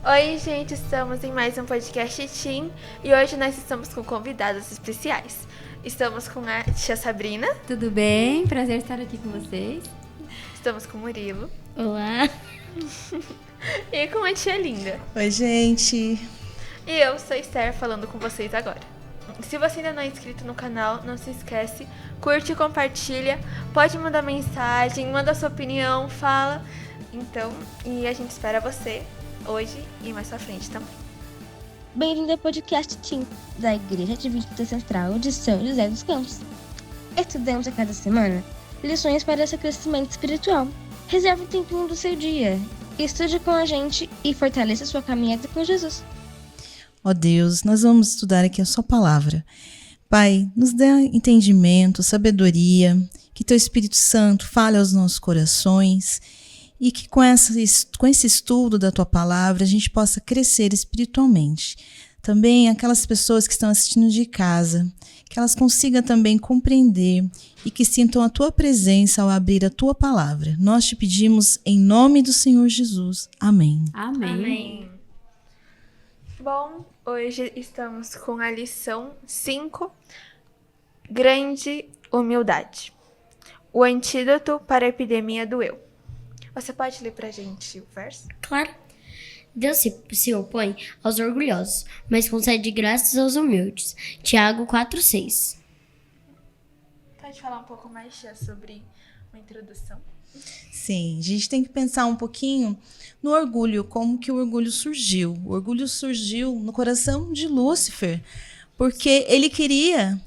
Oi, gente, estamos em mais um podcast Team e hoje nós estamos com convidados especiais. Estamos com a tia Sabrina. Tudo bem? Prazer estar aqui com vocês. Estamos com o Murilo. Olá. E com a tia Linda. Oi, gente. E eu sou Esther falando com vocês agora. Se você ainda não é inscrito no canal, não se esquece, curte e compartilha, pode mandar mensagem, manda sua opinião, fala. Então, e a gente espera você hoje e mais pra frente também. Bem-vindo ao podcast Team da Igreja Adventista Central de São José dos Campos. Estudamos a cada semana lições para seu crescimento espiritual. Reserve um tempinho do seu dia, estude com a gente e fortaleça sua caminhada com Jesus. Ó Deus, nós vamos estudar aqui a sua palavra. Pai, nos dê entendimento, sabedoria, que teu Espírito Santo fale aos nossos corações e que com esse estudo da tua palavra a gente possa crescer espiritualmente. Também aquelas pessoas que estão assistindo de casa, que elas consigam também compreender e que sintam a tua presença ao abrir a tua palavra. Nós te pedimos em nome do Senhor Jesus. Amém. Amém. Bom, hoje estamos com a lição 5, Grande Humildade. O antídoto para a epidemia do eu. Você pode ler pra gente o verso? Claro. Deus se opõe aos orgulhosos, mas concede graças aos humildes. Tiago 4:6. Pode falar um pouco mais, Tia, sobre uma introdução? Sim, a gente tem que pensar um pouquinho no orgulho, como que o orgulho surgiu. O orgulho surgiu no coração de Lúcifer, porque ele queria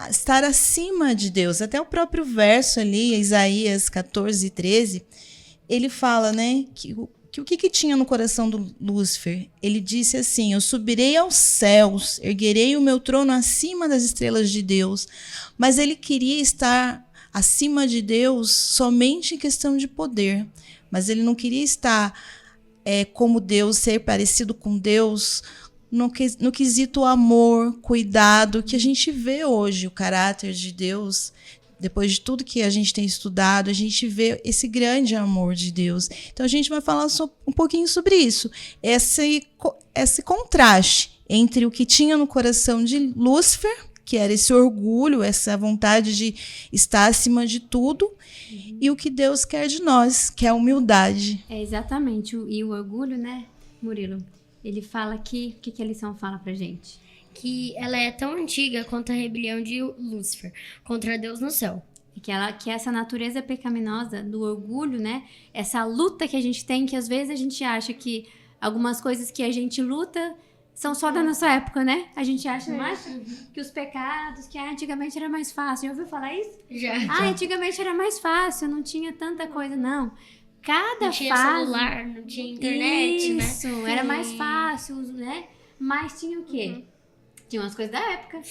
estar acima de Deus. Até o próprio verso ali, Isaías 14:13, ele fala, né, que o que tinha no coração do Lúcifer? Ele disse assim: eu subirei aos céus, erguerei o meu trono acima das estrelas de Deus. Mas ele queria estar acima de Deus somente em questão de poder. Mas ele não queria estar como Deus, ser parecido com Deus no quesito amor, cuidado, que a gente vê hoje, o caráter de Deus. Depois de tudo que a gente tem estudado, a gente vê esse grande amor de Deus. Então, a gente vai falar um pouquinho sobre isso. Esse contraste entre o que tinha no coração de Lúcifer, que era esse orgulho, essa vontade de estar acima de tudo, e o que Deus quer de nós, que é a humildade. É exatamente. E o orgulho, né, Murilo? Ele fala aqui, o que a lição fala pra gente? Que ela é tão antiga quanto a rebelião de Lúcifer contra Deus no céu. E que essa natureza pecaminosa do orgulho, né? Essa luta que a gente tem, que às vezes a gente acha que algumas coisas que a gente luta são só da nossa época, né? A gente acha mais que os pecados, que antigamente era mais fácil. Já ouviu falar isso? Já. Antigamente era mais fácil, não tinha tanta coisa, não. Cada não tinha fase... celular, não tinha internet, isso, né? Era mais fácil, né? Mas tinha o quê? Tinha umas coisas da época.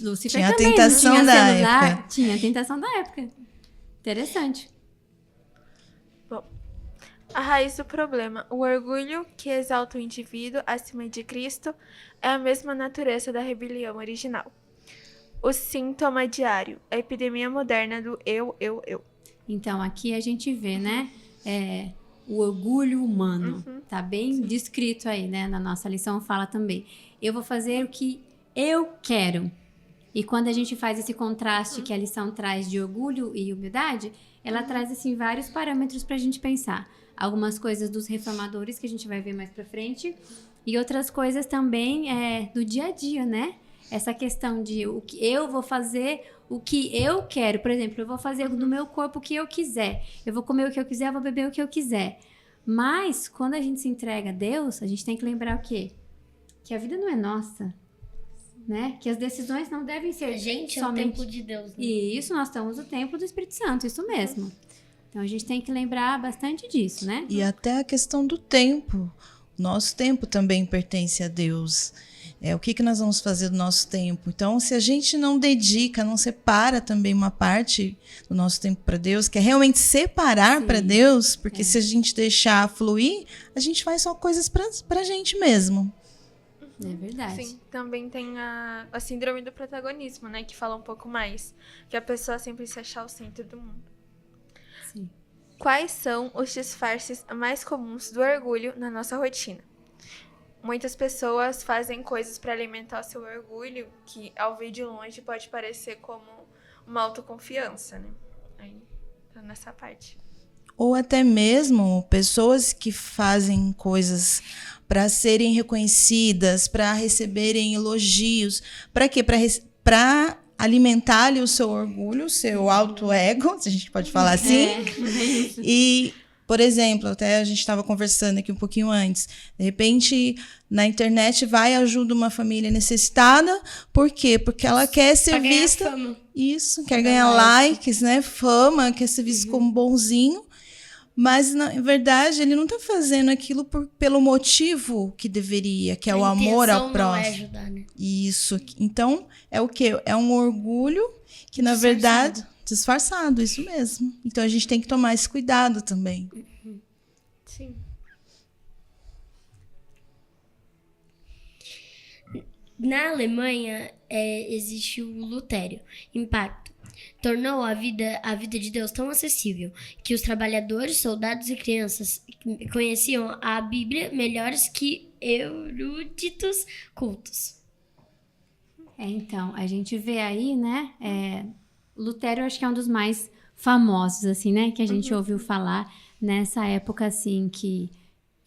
Lúcifer tinha a também, tentação não tinha da celular, época. Tinha a tentação da época. Interessante. Bom, a raiz do problema. O orgulho que exalta o indivíduo acima de Cristo é a mesma natureza da rebelião original. O sintoma diário, a epidemia moderna do eu. Então, aqui a gente vê, né? O orgulho humano. Tá bem descrito aí, né? Na nossa lição fala também. Eu vou fazer o que eu quero. E quando a gente faz esse contraste que a lição traz de orgulho e humildade, ela traz, assim, vários parâmetros pra gente pensar. Algumas coisas dos reformadores que a gente vai ver mais pra frente. E outras coisas também do dia a dia, né? Essa questão de o que eu vou fazer, o que eu quero. Por exemplo, eu vou fazer do meu corpo o que eu quiser. Eu vou comer o que eu quiser, eu vou beber o que eu quiser. Mas, quando a gente se entrega a Deus, a gente tem que lembrar o quê? Que a vida não é nossa, né? Que as decisões não devem ser A gente somente... é o templo de Deus, né? E isso, nós estamos no templo do Espírito Santo, isso mesmo. Então, a gente tem que lembrar bastante disso, né? E até a questão do tempo. Nosso tempo também pertence a Deus. O que nós vamos fazer do nosso tempo? Então, se a gente não dedica, não separa também uma parte do nosso tempo para Deus, que é realmente separar para Deus, porque se a gente deixar fluir, a gente faz só coisas para a gente mesmo. É verdade. Sim, também tem a síndrome do protagonismo, né? Que fala um pouco mais. Que a pessoa sempre se achar o centro do mundo. Sim. Quais são os disfarces mais comuns do orgulho na nossa rotina? Muitas pessoas fazem coisas para alimentar seu orgulho que, ao ver de longe, pode parecer como uma autoconfiança, né? Aí, tá nessa parte. Ou até mesmo pessoas que fazem coisas para serem reconhecidas, para receberem elogios. Para quê? Para alimentar ali o seu orgulho, o seu auto-ego, se a gente pode falar assim. E, por exemplo, até a gente estava conversando aqui um pouquinho antes, de repente na internet vai e ajuda uma família necessitada. Por quê? Porque ela quer ser vista... Fama. Isso, quer ganhar likes, né? Fama, quer ser visto como bonzinho. Mas, na verdade, ele não está fazendo aquilo pelo motivo que deveria, que é o amor ao próximo. Não é ajudar, né? Isso. Então, é o quê? É um orgulho que, na verdade, disfarçado, isso mesmo. Então, a gente tem que tomar esse cuidado também. Sim. Na Alemanha, existe o Lutério. Impacto. Tornou a vida de Deus tão acessível que os trabalhadores, soldados e crianças conheciam a Bíblia melhores que eruditos cultos. Então, a gente vê aí, né? Lutério, acho que é um dos mais famosos, assim, né? Que a gente ouviu falar nessa época, assim, que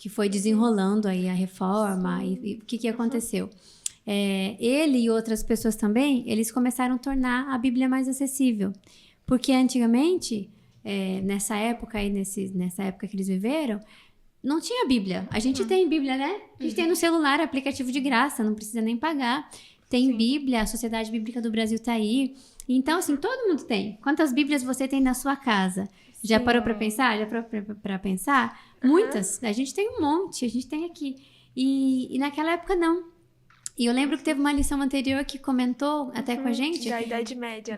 foi desenrolando aí a reforma. E o que aconteceu? Ele e outras pessoas também, eles começaram a tornar a Bíblia mais acessível. Porque antigamente, nessa época aí, nessa época que eles viveram, não tinha Bíblia. A gente tem Bíblia, né? A gente tem no celular, aplicativo de graça, não precisa nem pagar. Tem Bíblia, a Sociedade Bíblica do Brasil tá aí. Então, assim, todo mundo tem. Quantas Bíblias você tem na sua casa? Já parou para pensar? Já parou para pensar? Muitas. A gente tem um monte, a gente tem aqui. E naquela época, não. E eu lembro que teve uma lição anterior que comentou até com a gente. Da Idade Média,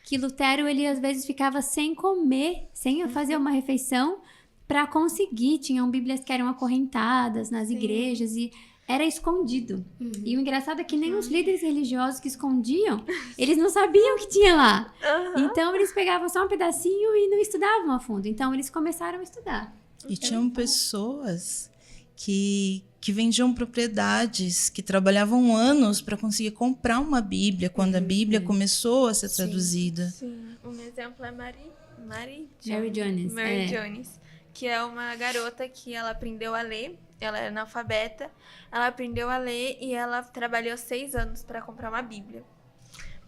Que Lutero, ele às vezes ficava sem comer, sem fazer uma refeição para conseguir. Tinham Bíblias que eram acorrentadas nas igrejas e era escondido. E o engraçado é que nem os líderes religiosos que escondiam, eles não sabiam o que tinha lá. Então eles pegavam só um pedacinho e não estudavam a fundo. Então eles começaram a estudar. E tinham pessoas que vendiam propriedades, que trabalhavam anos para conseguir comprar uma Bíblia, quando a Bíblia começou a ser traduzida. Sim. Um exemplo é Mary Jones, que é uma garota que ela aprendeu a ler, ela era analfabeta, ela aprendeu a ler e ela trabalhou 6 anos para comprar uma Bíblia.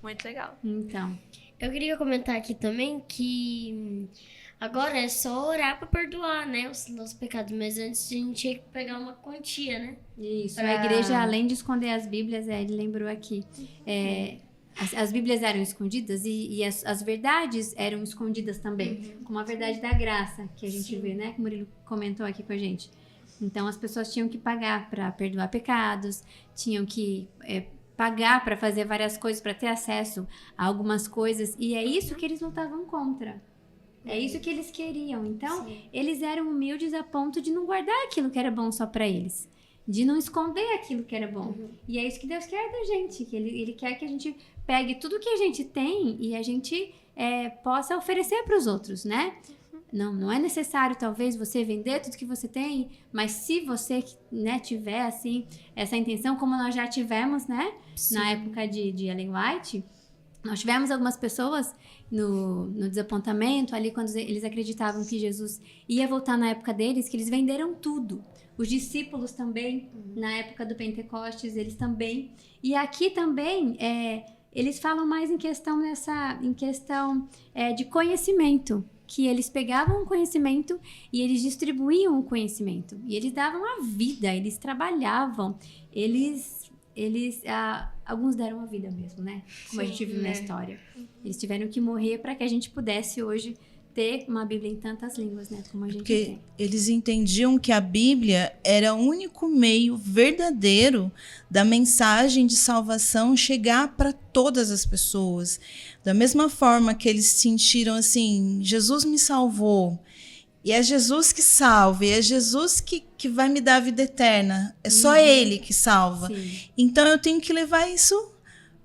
Muito legal. Então, eu queria comentar aqui também que agora é só orar pra perdoar, né, os nossos pecados. Mas antes a gente tinha que pegar uma quantia, né? Isso. A igreja, além de esconder as Bíblias, ele lembrou aqui, as Bíblias eram escondidas e as verdades eram escondidas também. Como a verdade da graça, que a gente vê, né? Que o Murilo comentou aqui com a gente. Então, as pessoas tinham que pagar para perdoar pecados, tinham que pagar para fazer várias coisas, para ter acesso a algumas coisas. E é isso que eles lutavam contra. É isso que eles queriam. Então, eles eram humildes a ponto de não guardar aquilo que era bom só para eles. De não esconder aquilo que era bom. E é isso que Deus quer da gente. Que ele quer que a gente pegue tudo que a gente tem e a gente possa oferecer para os outros, né? Não é necessário, talvez, você vender tudo que você tem, mas se você, né, tiver, assim, essa intenção, como nós já tivemos, né? Na época de Ellen White, nós tivemos algumas pessoas no desapontamento, ali quando eles acreditavam que Jesus ia voltar na época deles, que eles venderam tudo. Os discípulos também, na época do Pentecostes, eles também. E aqui também, eles falam mais em questão de conhecimento, que eles pegavam o conhecimento e eles distribuíam o conhecimento. E eles davam a vida, eles trabalhavam, alguns deram a vida mesmo, né? Como a gente viu na história. Eles tiveram que morrer para que a gente pudesse hoje ter uma Bíblia em tantas línguas, né? Como a gente tem. Eles entendiam que a Bíblia era o único meio verdadeiro da mensagem de salvação chegar para todas as pessoas. Da mesma forma que eles sentiram assim, Jesus me salvou, e é Jesus que salva, e é Jesus que vai me dar a vida eterna. É só Ele que salva. Sim. Então eu tenho que levar isso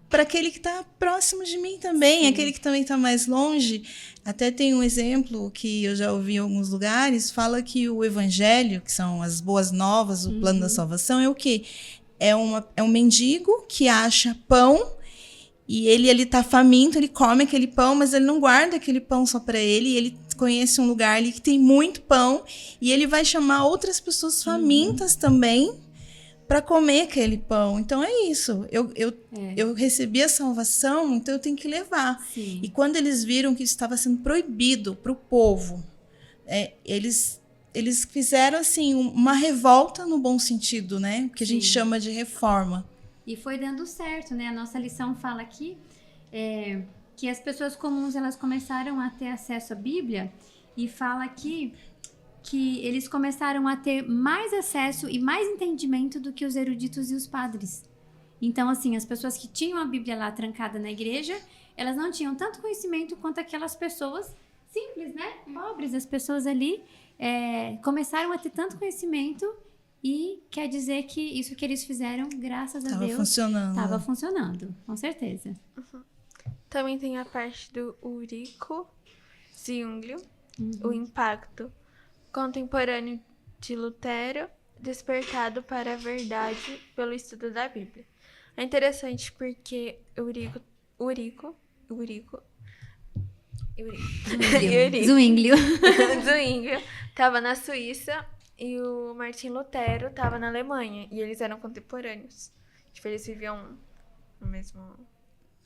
para aquele que está próximo de mim também, aquele que também está mais longe. Até tem um exemplo que eu já ouvi em alguns lugares, fala que o evangelho, que são as boas novas, o plano da salvação, é o quê? É um mendigo que acha pão e ele tá faminto, ele come aquele pão, mas ele não guarda aquele pão só para ele, ele conhece um lugar ali que tem muito pão e ele vai chamar outras pessoas famintas também para comer aquele pão. Então é isso. Eu recebi a salvação, então eu tenho que levar. Sim. E quando eles viram que isso estava sendo proibido para o povo, eles fizeram assim uma revolta no bom sentido, né? Que a gente chama de reforma. E foi dando certo, né? A nossa lição fala aqui que as pessoas comuns elas começaram a ter acesso à Bíblia e fala aqui que eles começaram a ter mais acesso e mais entendimento do que os eruditos e os padres. Então, assim, as pessoas que tinham a Bíblia lá trancada na igreja, elas não tinham tanto conhecimento quanto aquelas pessoas simples, né? Pobres, as pessoas ali começaram a ter tanto conhecimento e quer dizer que isso que eles fizeram, graças a Deus, estava funcionando, com certeza. Também tem a parte do Eurico Zwingli, o impacto contemporâneo de Lutero, despertado para a verdade pelo estudo da Bíblia. É interessante porque Eurico Zwingli estava na Suíça e o Martim Lutero estava na Alemanha. E eles eram contemporâneos. Tipo, eles viviam no mesmo...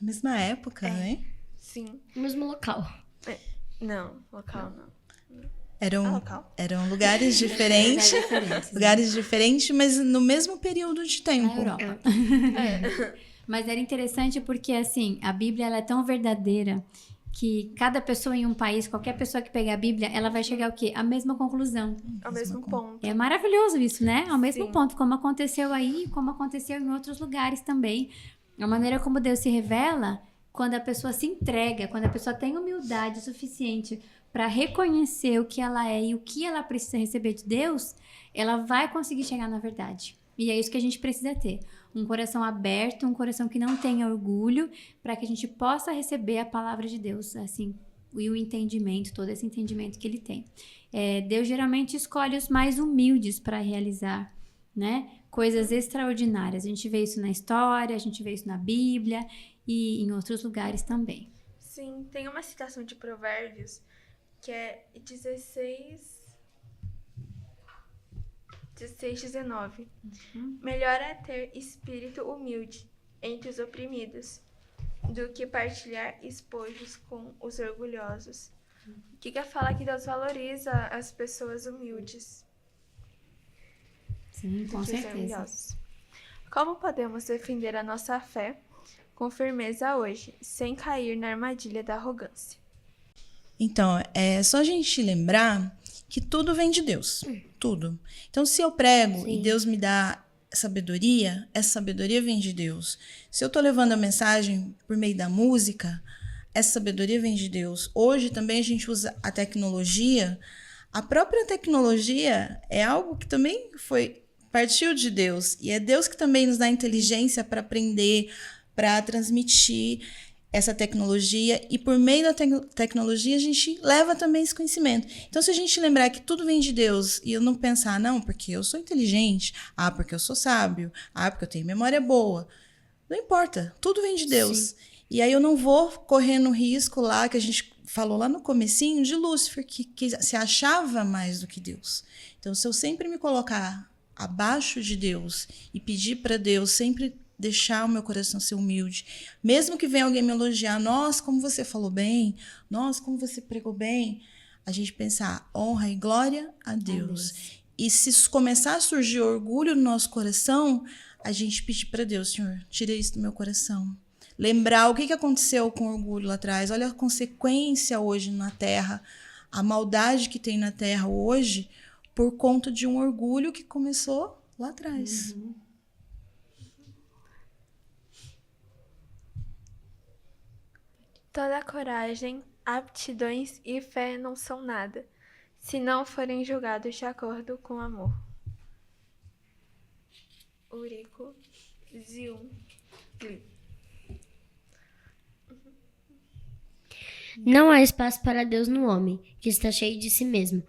Na mesma época, né? Sim. No mesmo local. Não, local não. Eram lugares diferentes. Lugares diferentes, mas no mesmo período de tempo. Na Europa. Mas era interessante porque, assim, a Bíblia ela é tão verdadeira que cada pessoa em um país, qualquer pessoa que pegar a Bíblia, ela vai chegar ao quê? À mesma conclusão. Ao mesmo ponto. É maravilhoso isso, né? Ao mesmo Sim. ponto, como aconteceu aí, como aconteceu em outros lugares também. A maneira como Deus se revela, quando a pessoa se entrega, quando a pessoa tem humildade suficiente para reconhecer o que ela é e o que ela precisa receber de Deus, ela vai conseguir chegar na verdade. E é isso que a gente precisa ter. Um coração aberto, um coração que não tenha orgulho, para que a gente possa receber a palavra de Deus, assim, e o entendimento, todo esse entendimento que ele tem. Deus geralmente escolhe os mais humildes para realizar, né, coisas extraordinárias. A gente vê isso na história, a gente vê isso na Bíblia e em outros lugares também. Sim, tem uma citação de Provérbios que é 16:19. Melhor é ter espírito humilde entre os oprimidos do que partilhar espojos com os orgulhosos. O que fala que Deus valoriza as pessoas humildes? Sim, com do que os certeza. orgulhosos. Como podemos defender a nossa fé com firmeza hoje, sem cair na armadilha da arrogância? Então, é só a gente lembrar que tudo vem de Deus. Tudo. Então, se eu prego e Deus me dá sabedoria, essa sabedoria vem de Deus. Se eu estou levando a mensagem por meio da música, essa sabedoria vem de Deus. Hoje também a gente usa a tecnologia. A própria tecnologia é algo que também partiu de Deus. E é Deus que também nos dá inteligência para aprender, para transmitir essa tecnologia, e por meio da tecnologia a gente leva também esse conhecimento. Então, se a gente lembrar que tudo vem de Deus e eu não pensar, não, porque eu sou inteligente, porque eu sou sábio, porque eu tenho memória boa, não importa, tudo vem de Deus. Sim. E aí eu não vou correr no risco lá que a gente falou lá no comecinho de Lúcifer, que se achava mais do que Deus. Então, se eu sempre me colocar abaixo de Deus e pedir para Deus sempre deixar o meu coração ser humilde, mesmo que venha alguém me elogiar, nossa, como você falou bem, nossa, como você pregou bem, a gente pensar, honra e glória a Deus. E se começar a surgir orgulho no nosso coração, a gente pedir para Deus, Senhor, tira isso do meu coração. Lembrar o que aconteceu com o orgulho lá atrás, olha a consequência hoje na Terra, a maldade que tem na Terra hoje, por conta de um orgulho que começou lá atrás. Toda coragem, aptidões e fé não são nada, se não forem julgados de acordo com amor. Eurico Zwingli. Não há espaço para Deus no homem, que está cheio de si mesmo.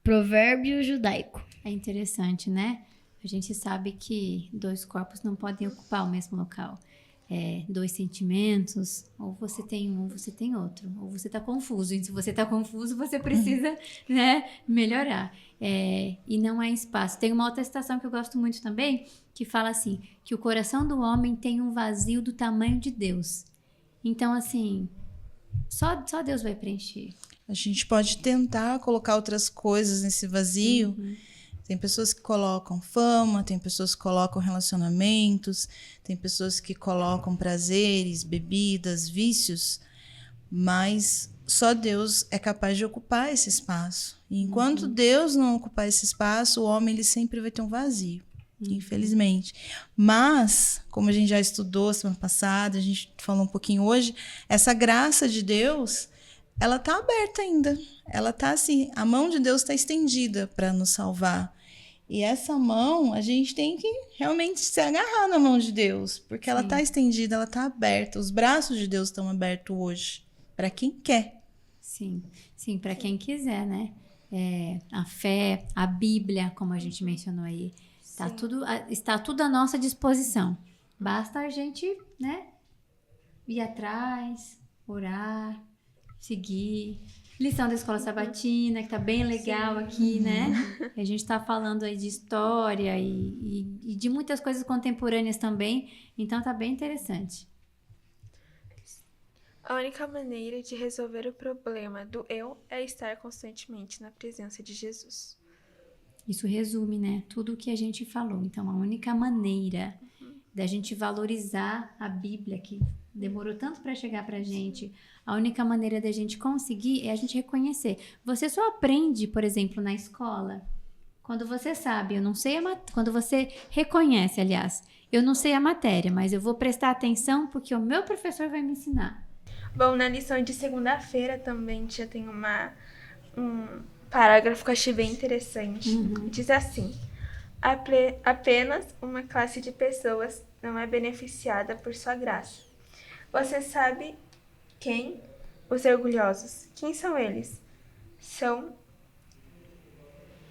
Provérbio judaico. É interessante, né? A gente sabe que 2 corpos não podem ocupar o mesmo local. 2 sentimentos, ou você tem um, ou você tem outro, ou você está confuso. E se você está confuso, você precisa, né, melhorar. E não há espaço. Tem uma outra citação que eu gosto muito também, que fala assim, que o coração do homem tem um vazio do tamanho de Deus. Então, assim, só Deus vai preencher. A gente pode tentar colocar outras coisas nesse vazio. Tem pessoas que colocam fama, tem pessoas que colocam relacionamentos, tem pessoas que colocam prazeres, bebidas, vícios, mas só Deus é capaz de ocupar esse espaço. E enquanto Deus não ocupar esse espaço, o homem ele sempre vai ter um vazio, infelizmente. Mas, como a gente já estudou semana passada, a gente falou um pouquinho hoje, essa graça de Deus, ela está aberta ainda. Ela está assim, a mão de Deus está estendida para nos salvar. E essa mão, a gente tem que realmente se agarrar na mão de Deus, porque ela está estendida, ela está aberta. Os braços de Deus estão abertos hoje, para quem quer. Sim, para quem quiser, né? A fé, a Bíblia, como a gente mencionou aí, está tudo à nossa disposição. Basta a gente, né, ir atrás, orar, seguir. Lição da Escola Sabatina, que tá bem legal aqui, né? A gente tá falando aí de história e de muitas coisas contemporâneas também, então tá bem interessante. A única maneira de resolver o problema do eu é estar constantemente na presença de Jesus. Isso resume, né, tudo o que a gente falou. Então, a única maneira da gente valorizar a Bíblia, que demorou tanto para chegar pra gente, a única maneira da gente conseguir é a gente reconhecer. Você só aprende, por exemplo, na escola, quando você sabe, eu não sei quando você reconhece, aliás, eu não sei a matéria, mas eu vou prestar atenção porque o meu professor vai me ensinar. Bom, na lição de segunda-feira também já tem um parágrafo que eu achei bem interessante. Diz assim: apenas uma classe de pessoas não é beneficiada por sua graça. Você sabe quem? Os orgulhosos. Quem são eles? São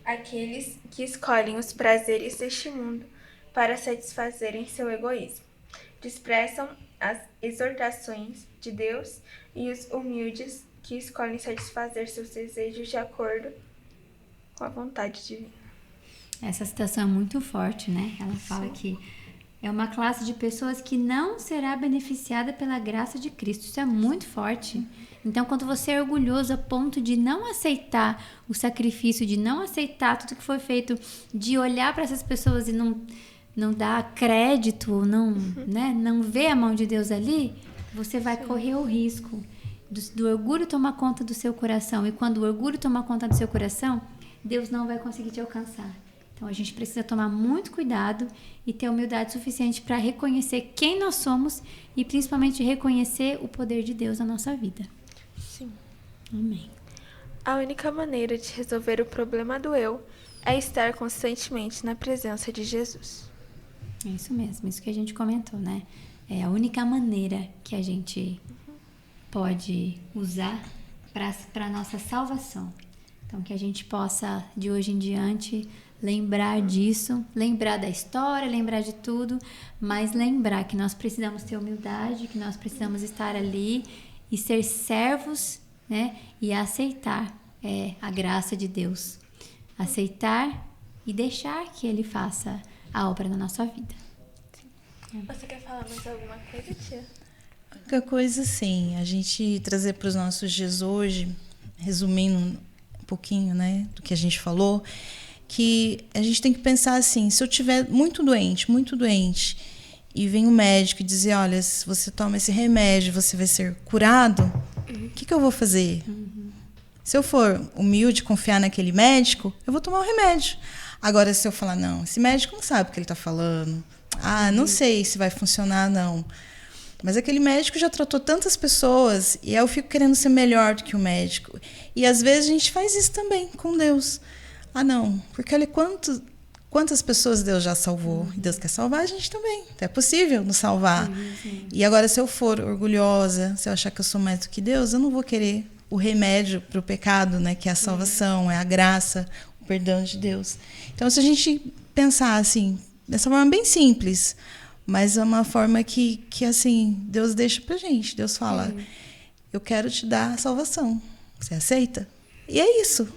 aqueles que escolhem os prazeres deste mundo para satisfazerem seu egoísmo. Desprezam as exortações de Deus e os humildes que escolhem satisfazer seus desejos de acordo com a vontade divina. Essa citação é muito forte, né? Ela fala que é uma classe de pessoas que não será beneficiada pela graça de Cristo. Isso é muito forte. Então, quando você é orgulhoso a ponto de não aceitar o sacrifício, de não aceitar tudo que foi feito, de olhar para essas pessoas e não dar crédito, não ver a mão de Deus ali, você vai correr o risco do orgulho tomar conta do seu coração. E quando o orgulho tomar conta do seu coração, Deus não vai conseguir te alcançar. Então, a gente precisa tomar muito cuidado e ter humildade suficiente para reconhecer quem nós somos e, principalmente, reconhecer o poder de Deus na nossa vida. Sim. Amém. A única maneira de resolver o problema do eu é estar constantemente na presença de Jesus. É isso mesmo, isso que a gente comentou, né? É a única maneira que a gente pode usar para a nossa salvação. Então, que a gente possa, de hoje em diante, lembrar disso, lembrar da história, lembrar de tudo, mas lembrar que nós precisamos ter humildade, que nós precisamos estar ali e ser servos, né? E aceitar a graça de Deus. Aceitar e deixar que Ele faça a obra na nossa vida. Você quer falar mais alguma coisa, tia? A única coisa, sim, a gente trazer para os nossos dias hoje, resumindo um pouquinho, né, do que a gente falou, que a gente tem que pensar assim, se eu estiver muito doente, e vem o médico e dizer, olha, se você toma esse remédio, você vai ser curado, o que eu vou fazer? Se eu for humilde, confiar naquele médico, eu vou tomar o remédio. Agora, se eu falar, não, esse médico não sabe o que ele está falando, não sei se vai funcionar, não. Mas aquele médico já tratou tantas pessoas e eu fico querendo ser melhor do que o médico. E às vezes a gente faz isso também com Deus. Não, porque olha Quantas pessoas Deus já salvou? E Deus quer salvar a gente também. É possível nos salvar. E agora, se eu for orgulhosa, se eu achar que eu sou mais do que Deus, eu não vou querer o remédio para o pecado, né? Que é a salvação, é a graça, o perdão de Deus. Então, se a gente pensar assim, dessa forma bem simples, mas é uma forma que assim, Deus deixa pra gente. Deus fala, eu quero te dar a salvação. Você aceita? E é isso.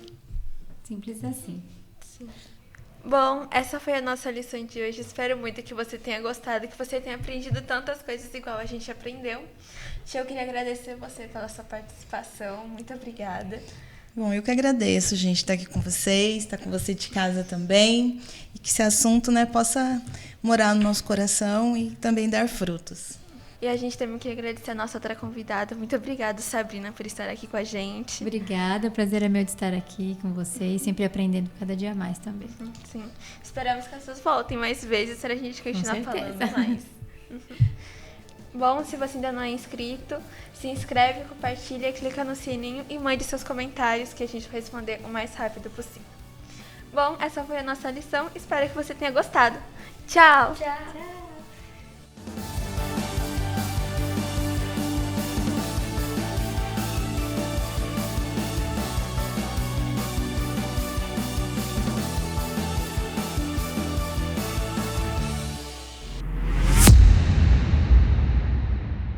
Simples assim. Bom, essa foi a nossa lição de hoje. Espero muito que você tenha gostado, que você tenha aprendido tantas coisas igual a gente aprendeu. Eu queria agradecer você pela sua participação. Muito obrigada. Bom, eu que agradeço, gente, estar aqui com vocês, estar com você de casa também. E que esse assunto, né, possa morar no nosso coração e também dar frutos. E a gente também queria agradecer a nossa outra convidada. Muito obrigada, Sabrina, por estar aqui com a gente. Obrigada, o prazer é meu de estar aqui com vocês, sempre aprendendo cada dia mais também. Sim. Esperamos que as pessoas voltem mais vezes para a gente continuar falando mais. Bom, se você ainda não é inscrito, se inscreve, compartilha, clica no sininho e mande seus comentários que a gente vai responder o mais rápido possível. Bom, essa foi a nossa lição. Espero que você tenha gostado. Tchau! Tchau!